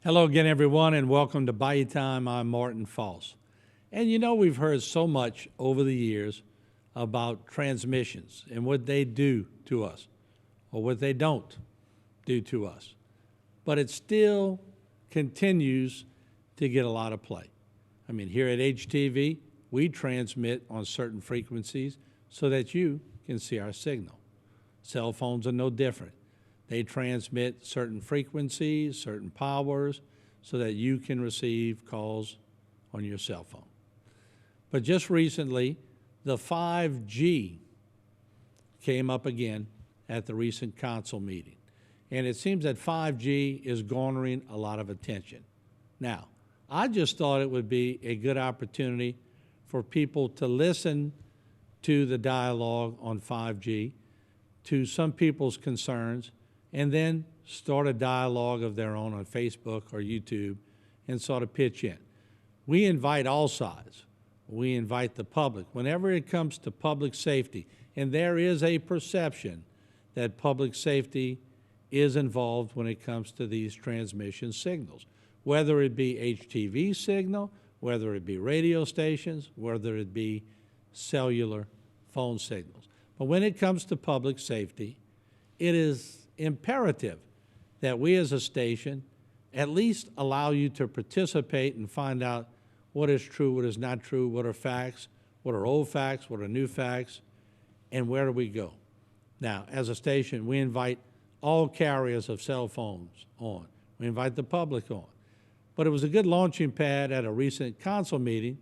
Hello again, everyone, and welcome to Bayou Time. I'm Martin Foss. And you know, we've heard so much over the years about transmissions and what they do to us or what they don't do to us. But it still continues to get a lot of play. I mean, here at HTV, we transmit on certain frequencies so that you can see our signal. Cell phones are no different. They transmit certain frequencies, certain powers, so that you can receive calls on your cell phone. But just recently, the 5G came up again at the recent council meeting. And it seems that 5G is garnering a lot of attention. Now, I just thought it would be a good opportunity for people to listen to the dialogue on 5G, to some people's concerns, and then start a dialogue of their own on Facebook or YouTube and sort of pitch in. We invite all sides. We invite the public. Whenever it comes to public safety, and there is a perception that public safety is involved when it comes to these transmission signals, whether it be HTV signal, whether it be radio stations, whether it be cellular phone signals. But when it comes to public safety, it is imperative that we as a station at least allow you to participate and find out what is true, what is not true, what are facts, what are old facts, what are new facts, and where do we go. Now, as a station, we invite all carriers of cell phones on. We invite the public on. But it was a good launching pad at a recent council meeting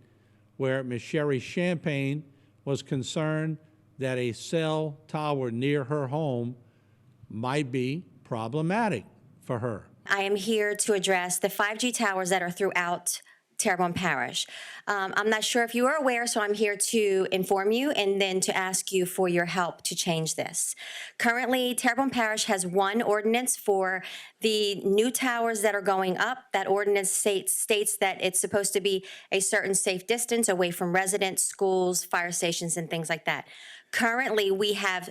where Ms. Sherry Champagne was concerned that a cell tower near her home might be problematic for her. I am here to address the 5G towers that are throughout Terrebonne Parish. I'm not sure if you are aware, so I'm here to inform you and then to ask you for your help to change this. Currently, Terrebonne Parish has one ordinance for the new towers that are going up. That ordinance states that it's supposed to be a certain safe distance away from residents, schools, fire stations, and things like that. Currently, we have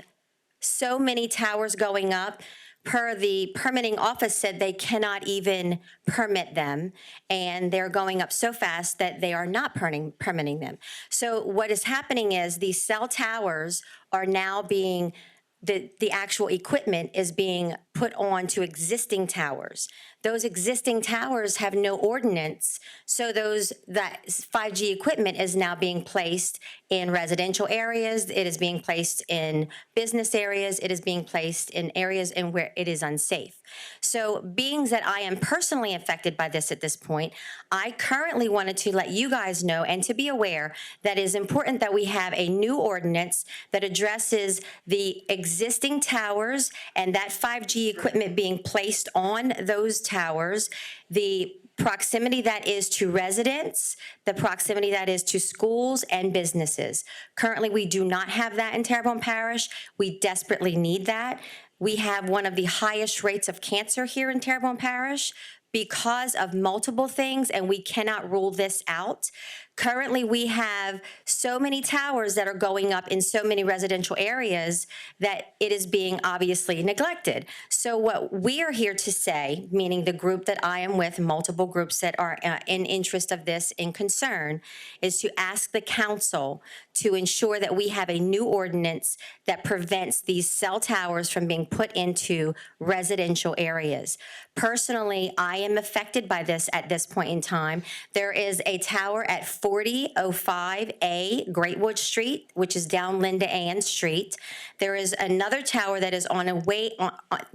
so many towers going up. Per the permitting office said they cannot even permit them, and they're going up so fast that they are not permitting them. So what is happening is these cell towers are now being, the actual equipment is being put on to existing towers. Those existing towers have no ordinance, so that 5G equipment is now being placed in residential areas, it is being placed in business areas, it is being placed in areas in where it is unsafe. So being that I am personally affected by this at this point, I currently wanted to let you guys know and to be aware that it is important that we have a new ordinance that addresses the existing towers and that 5G equipment being placed on those towers, the proximity that is to residents, the proximity that is to schools and businesses. Currently, we do not have that in Terrebonne Parish. We desperately need that. We have one of the highest rates of cancer here in Terrebonne Parish because of multiple things, and we cannot rule this out. Currently, we have so many towers that are going up in so many residential areas that it is being obviously neglected. So what we are here to say, meaning the group that I am with, multiple groups that are in interest of this in concern, is to ask the council to ensure that we have a new ordinance that prevents these cell towers from being put into residential areas. Personally, I am affected by this at this point in time. There is a tower at 4005A Greatwood Street, which is down Linda Ann Street. There is another tower that is on a way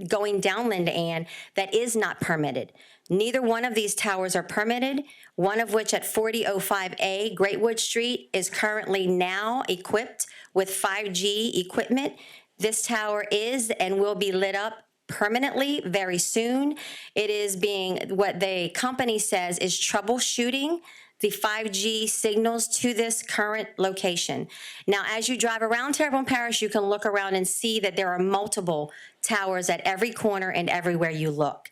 going down Linda Ann that is not permitted. Neither one of these towers are permitted, one of which at 4005A Greatwood Street is currently now equipped with 5G equipment. This tower is and will be lit up permanently very soon. It is being, what the company says is troubleshooting the 5G signals to this current location. Now, as you drive around Terrebonne Parish, you can look around and see that there are multiple towers at every corner and everywhere you look.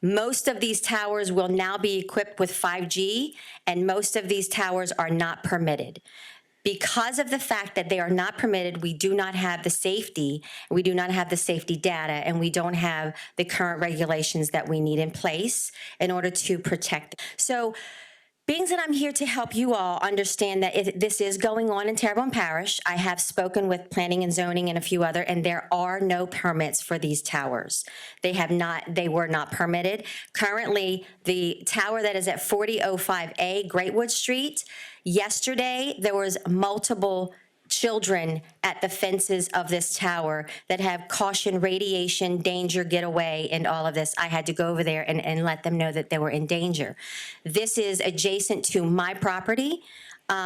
Most of these towers will now be equipped with 5G, and most of these towers are not permitted. Because of the fact that they are not permitted, we do not have the safety, we do not have the safety data, and we don't have the current regulations that we need in place in order to protect. So, being that I'm here to help you all understand that this is going on in Terrebonne Parish, I have spoken with planning and zoning and a few other, and there are no permits for these towers. They were not permitted. Currently, the tower that is at 4005A Greatwood Street, yesterday there was multiple children at the fences of this tower that have caution, radiation, danger, get away, and all of this. I had to go over there and let them know that they were in danger. This is adjacent to my property.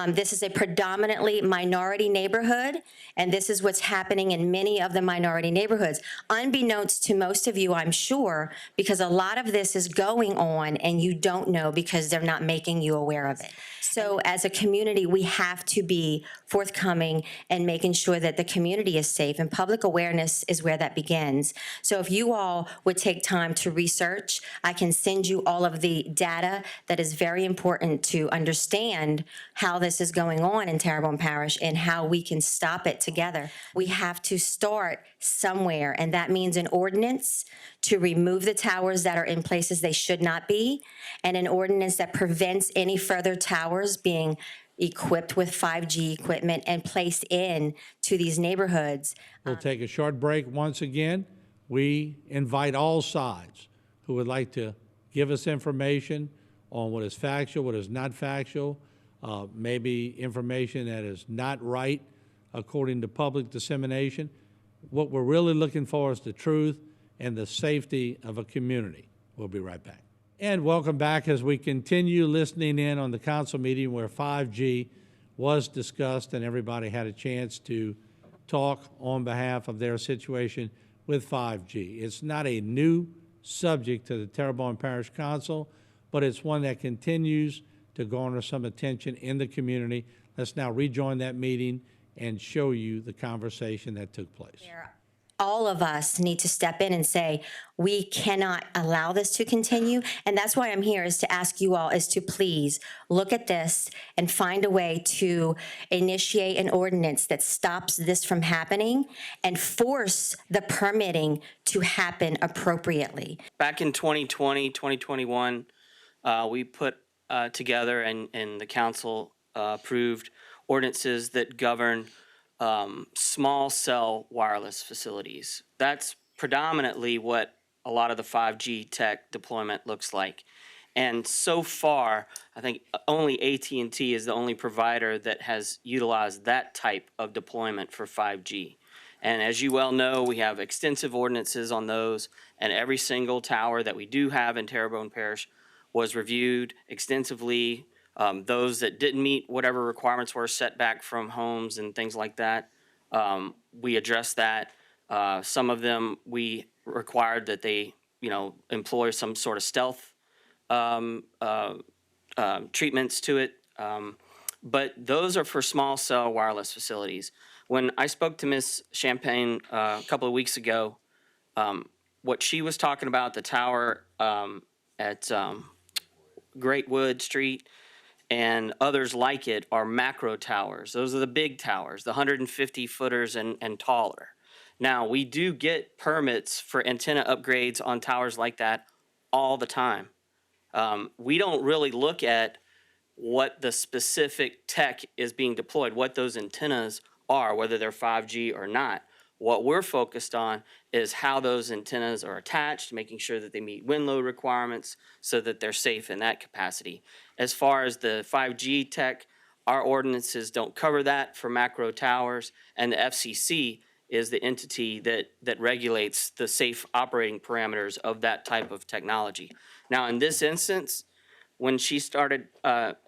This is a predominantly minority neighborhood, and this is what's happening in many of the minority neighborhoods. Unbeknownst to most of you, I'm sure, because a lot of this is going on and you don't know because they're not making you aware of it. So as a community, we have to be forthcoming and making sure that the community is safe, and public awareness is where that begins. So if you all would take time to research, I can send you all of the data that is very important to understand how this is going on in Terrebonne Parish and how we can stop it together. We have to start somewhere, and that means an ordinance to remove the towers that are in places they should not be, and an ordinance that prevents any further towers being equipped with 5G equipment and placed in to these neighborhoods. We'll take a short break once again. We invite all sides who would like to give us information on what is factual, what is not factual, maybe information that is not right according to public dissemination. What we're really looking for is the truth and the safety of a community. We'll be right back. And welcome back as we continue listening in on the council meeting where 5G was discussed and everybody had a chance to talk on behalf of their situation with 5G. It's not a new subject to the Terrebonne Parish Council, but it's one that continues to garner some attention in the community. Let's now rejoin that meeting and show you the conversation that took place. All of us need to step in and say, we cannot allow this to continue. And that's why I'm here, is to ask you all is to please look at this and find a way to initiate an ordinance that stops this from happening and force the permitting to happen appropriately. Back in 2020, 2021, we put together and the council approved ordinances that govern small cell wireless facilities. That's predominantly what a lot of the 5G tech deployment looks like. And so far, I think only AT&T is the only provider that has utilized that type of deployment for 5G. And as you well know, we have extensive ordinances on those, and every single tower that we do have in Terrebonne Parish was reviewed extensively. Those that didn't meet whatever requirements were set back from homes and things like that, we addressed that. Some of them we required that they, employ some sort of stealth treatments to it. But those are for small cell wireless facilities. When I spoke to Ms. Champagne a couple of weeks ago, what she was talking about, the tower at Greatwood Street, and others like it are macro towers. Those are the big towers, the 150 footers and taller. Now, we do get permits for antenna upgrades on towers like that all the time. We don't really look at what the specific tech is being deployed, what those antennas are, whether they're 5G or not. What we're focused on is how those antennas are attached, making sure that they meet wind load requirements so that they're safe in that capacity. As far as the 5G tech, our ordinances don't cover that for macro towers, and the FCC is the entity that regulates the safe operating parameters of that type of technology. Now, in this instance, when she started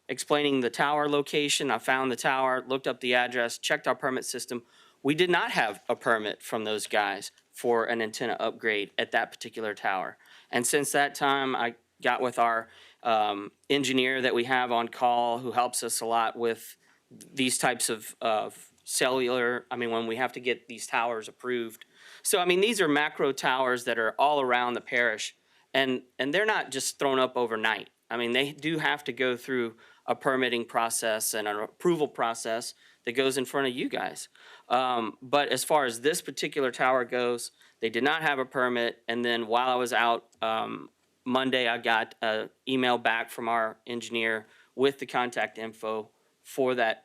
explaining the tower location, I found the tower, looked up the address, checked our permit system. We did not have a permit from those guys for an antenna upgrade at that particular tower. And since that time, I got with our engineer that we have on call who helps us a lot with these types of cellular, when we have to get these towers approved. So, these are macro towers that are all around the parish, and they're not just thrown up overnight. They do have to go through a permitting process and an approval process that goes in front of you guys. But as far as this particular tower goes, they did not have a permit. And then while I was out Monday, I got an email back from our engineer with the contact info for that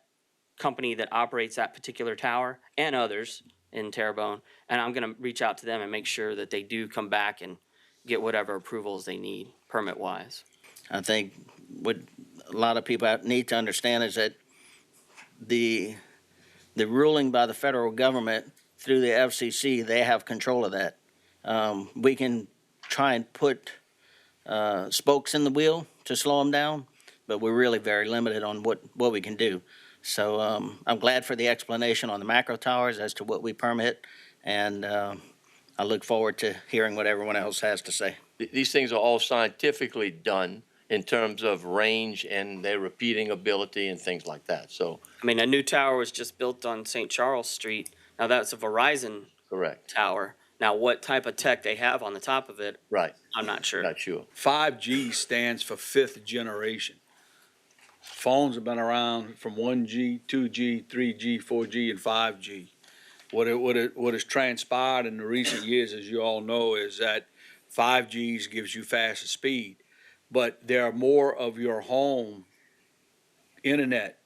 company that operates that particular tower and others in Terrebonne. And I'm going to reach out to them and make sure that they do come back and get whatever approvals they need permit-wise. I think what a lot of people need to understand is that the ruling by the federal government through the FCC, they have control of that. We can try and put spokes in the wheel to slow them down, but we're really very limited on what we can do. So I'm glad for the explanation on the macro towers as to what we permit, and I look forward to hearing what everyone else has to say. These things are all scientifically done in terms of range and their repeating ability and things like that. So, I mean, a new tower was just built on St. Charles Street. Now, that's a Verizon correct. tower. Now, what type of tech they have on the top of it, Right. I'm not sure. Not sure. 5G stands for fifth generation. Phones have been around from 1G, 2G, 3G, 4G, and 5G. What has transpired in the recent years, as you all know, is that 5G gives you faster speed, but there are more of your home internet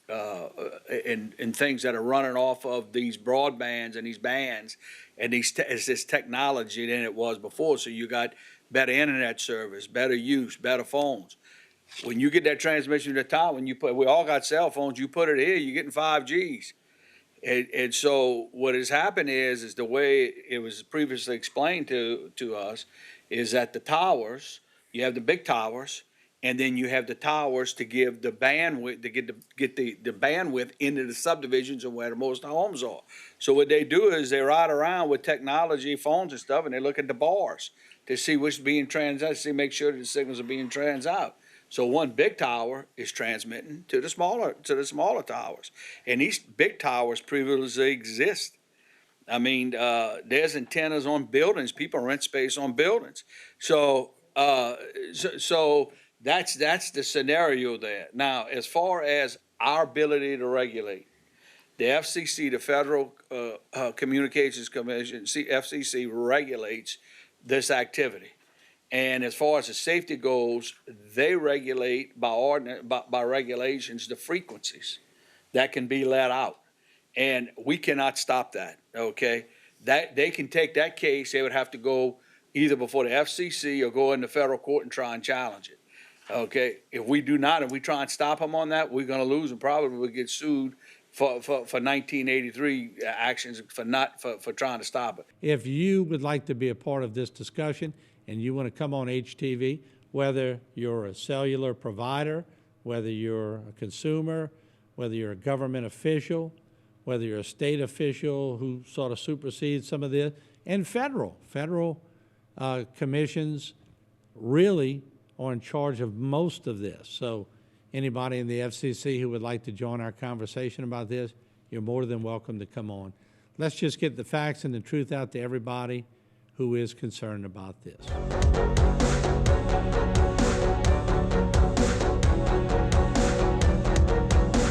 and things that are running off of these broadbands and these bands and this technology than it was before. So you got better internet service, better use, better phones. When you get that transmission to the tower, we all got cell phones, you put it here, you're getting 5Gs. And so what has happened is the way it was previously explained to us is that the towers, you have the big towers, and then you have the towers to give the bandwidth, to get the bandwidth into the subdivisions of where the most homes are. So what they do is they ride around with technology, phones and stuff, and they look at the bars to see what's being transmitted, make sure that the signals are being trans out. So one big tower is transmitting to the smaller towers, and these big towers previously exist. I mean, there's antennas on buildings. People rent space on buildings. So that's the scenario there. Now, as far as our ability to regulate, the FCC, the Federal Communications Commission, FCC regulates this activity. And as far as the safety goes, they regulate by regulations the frequencies that can be let out, and we cannot stop that. Okay, that they can take that case. They would have to go either before the FCC or go into federal court and try and challenge it. Okay, if we do not, if we try and stop them on that, we're going to lose and probably will get sued for 1983 actions for trying to stop it. If you would like to be a part of this discussion and you want to come on HTV, whether you're a cellular provider, whether you're a consumer, whether you're a government official, whether you're a state official who sort of supersedes some of this, and federal commissions really are in charge of most of this. So anybody in the FCC who would like to join our conversation about this, you're more than welcome to come on. Let's just get the facts and the truth out to everybody who is concerned about this.